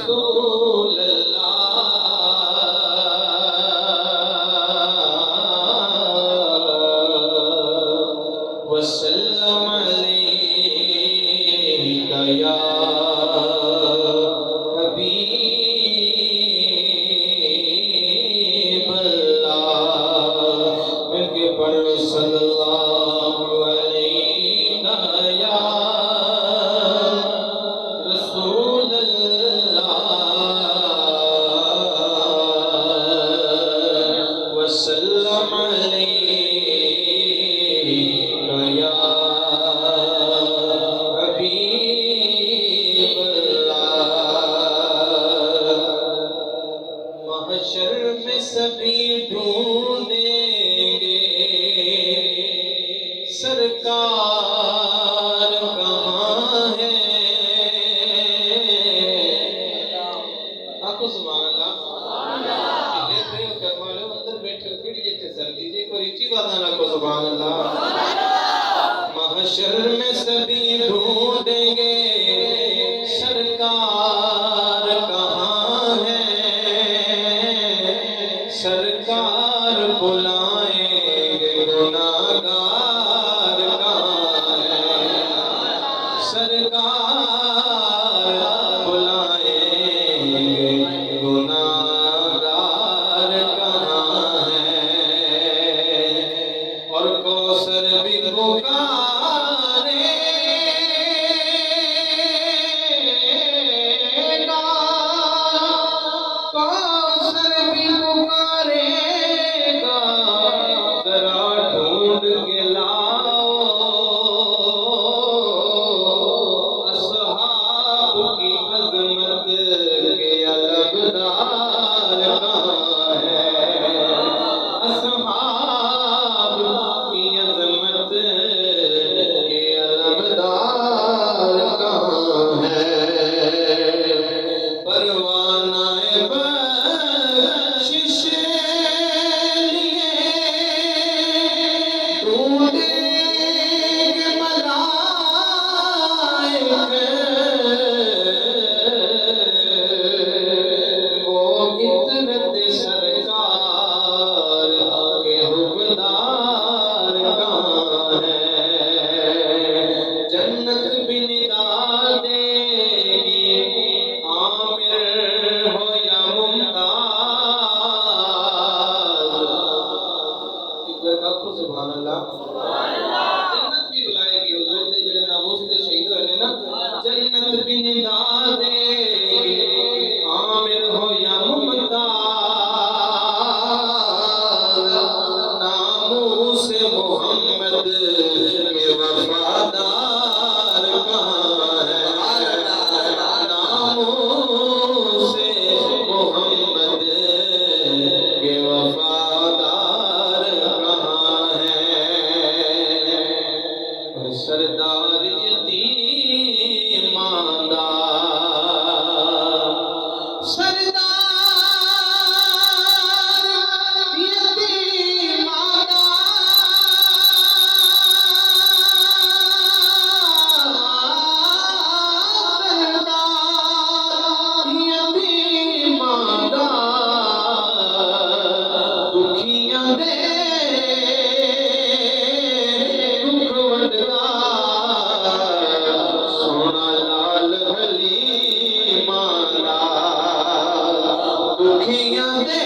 रसूल अल्लाह वसल्लम अलैका या हबीब अल्लाह। मिलके पढ़ो सल्लल्लाहु अलैका या रसूल अल्लाह वसल्लम अलैका या हबीब अल्लाह। महशर में सभी ढूंढेंगे सरकार कहाँ है। आपको सुभान अल्लाह अंदर बैठे खिड़ी जैसे सर्दी जे कोई ऊंची बात ना को सुभान अल्लाह। महशर में सभी ढूंढेंगे सरकार कहाँ है। सरकार बुलाएंगे गुनाहगार कहाँ है। सरकार बुलाएंगे गुनाहगार कहाँ है। और कौसर भी पुकारेगा, कौसर भी पुकारेगा, जरा ढूंढ के लाओ असहाब की अजमत के अलमदार कहाँ है। असहाब की अजमत के अलमदार कहाँ है। परवानाए बख्शिश लिए ढूंढेंगे मलाइक, वो इतरत सरकार के हुक्मदार कहाँ है। जन्नत भी निदा देगी आमिर हो या मुमताज। एक बार कहो सुभान अल्लाह। जन्नत भी बुलाएगी हुजूर दे जेड़े नामूस ते शहीद होए ना। जन्नत भी निदा देगी आमिर हो या मुमताज। नामूस मोहम्मद के वफादार कहाँ है। नामूस मोहम्मद के वफादार कहाँ है। और सरदार यतीमानदार, सरदार यतीमानदार, दुखियां दे दुख वंडदार, सोना लाल हलीमानदार, दुखियां दे